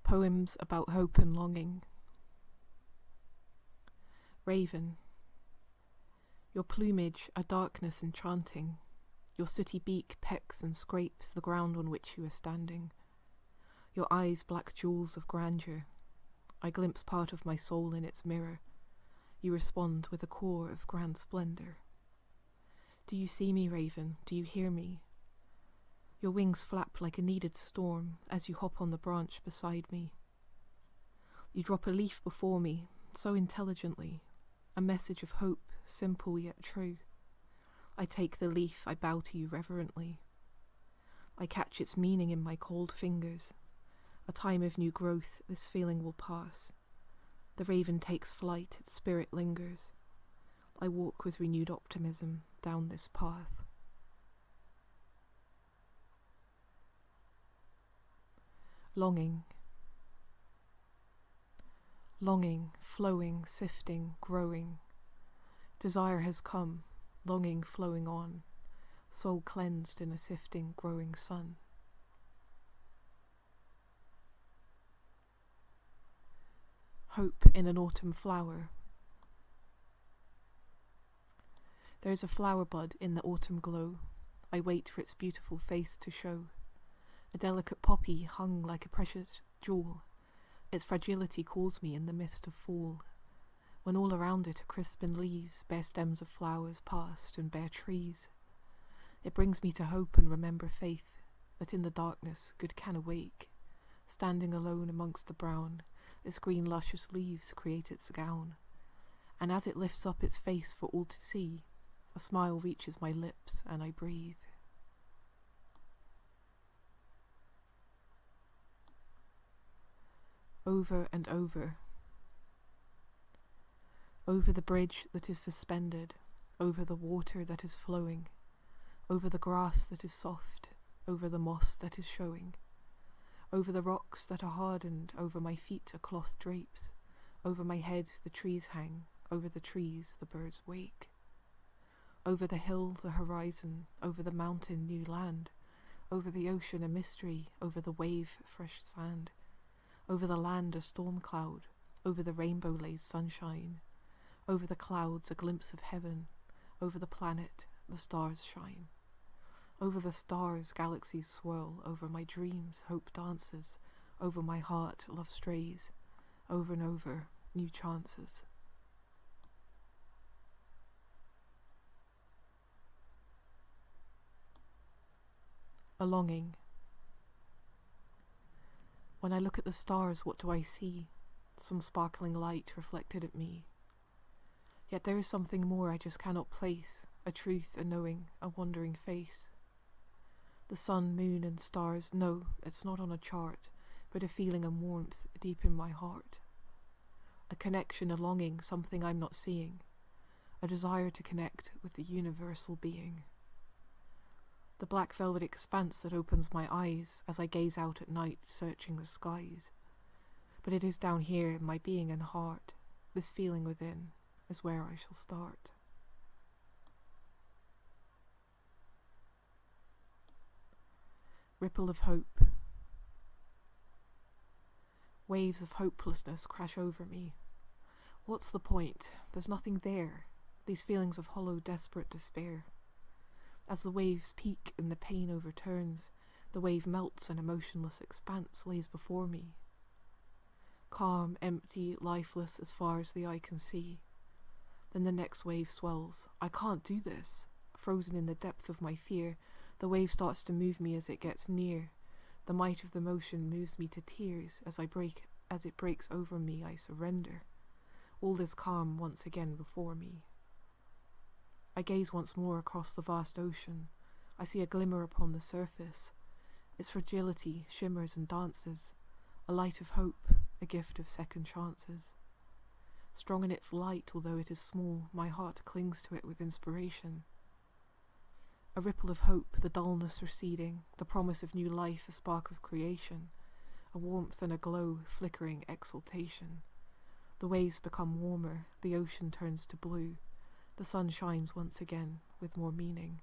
Poems about hope and longing. Raven, your plumage a darkness enchanting. Your sooty beak pecks and scrapes the ground on which you are standing. Your eyes black jewels of grandeur. I glimpse part of my soul in its mirror. You respond with a core of grand splendor. Do you see me, Raven? Do you hear me? Your wings flap like a needed storm as you hop on the branch beside me. You drop a leaf before me, so intelligently, a message of hope, simple yet true. I take the leaf, I bow to you reverently. I catch its meaning in my cold fingers. A time of new growth, this feeling will pass. The raven takes flight, its spirit lingers. I walk with renewed optimism down this path. Longing. Longing, flowing, sifting, growing. Desire has come, longing flowing on, soul cleansed in a sifting, growing sun. Hope in an autumn flower. There is a flower bud in the autumn glow. I wait for its beautiful face to show. A delicate poppy hung like a precious jewel. Its fragility calls me in the mist of fall. When all around it are crispened leaves, bare stems of flowers past and bare trees. It brings me to hope and remember faith, that in the darkness good can awake. Standing alone amongst the brown, its green luscious leaves create its gown. And as it lifts up its face for all to see, a smile reaches my lips and I breathe. Over and over. Over the bridge that is suspended, over the water that is flowing, over the grass that is soft, over the moss that is showing, over the rocks that are hardened, over my feet are cloth drapes, over my head the trees hang, over the trees the birds wake. Over the hill the horizon, over the mountain new land, over the ocean a mystery, over the wave fresh sand, over the land a storm cloud, over the rainbow lays sunshine, over the clouds a glimpse of heaven, over the planet the stars shine. Over the stars galaxies swirl, over my dreams hope dances, over my heart love strays, over and over new chances. A longing. When I look at the stars, what do I see? Some sparkling light reflected at me. Yet there is something more I just cannot place, a truth, a knowing, a wandering face. The sun, moon and stars, no, it's not on a chart, but a feeling and warmth deep in my heart. A connection, a longing, something I'm not seeing, a desire to connect with the universal being. The black velvet expanse that opens my eyes as I gaze out at night searching the skies. But it is down here in my being and heart, this feeling within is where I shall start. Ripple of hope. Waves of hopelessness crash over me. What's the point? There's nothing there. These feelings of hollow, desperate despair. As the waves peak and the pain overturns, the wave melts and a motionless expanse lays before me. Calm, empty, lifeless as far as the eye can see. Then the next wave swells. I can't do this. Frozen in the depth of my fear, the wave starts to move me as it gets near. The might of the motion moves me to tears as it breaks over me, I surrender. All is calm once again before me. I gaze once more across the vast ocean. I see a glimmer upon the surface. Its fragility shimmers and dances, a light of hope, a gift of second chances. Strong in its light, although it is small, my heart clings to it with inspiration. A ripple of hope, the dullness receding, the promise of new life, a spark of creation, a warmth and a glow, flickering exultation. The waves become warmer, the ocean turns to blue. The sun shines once again with more meaning.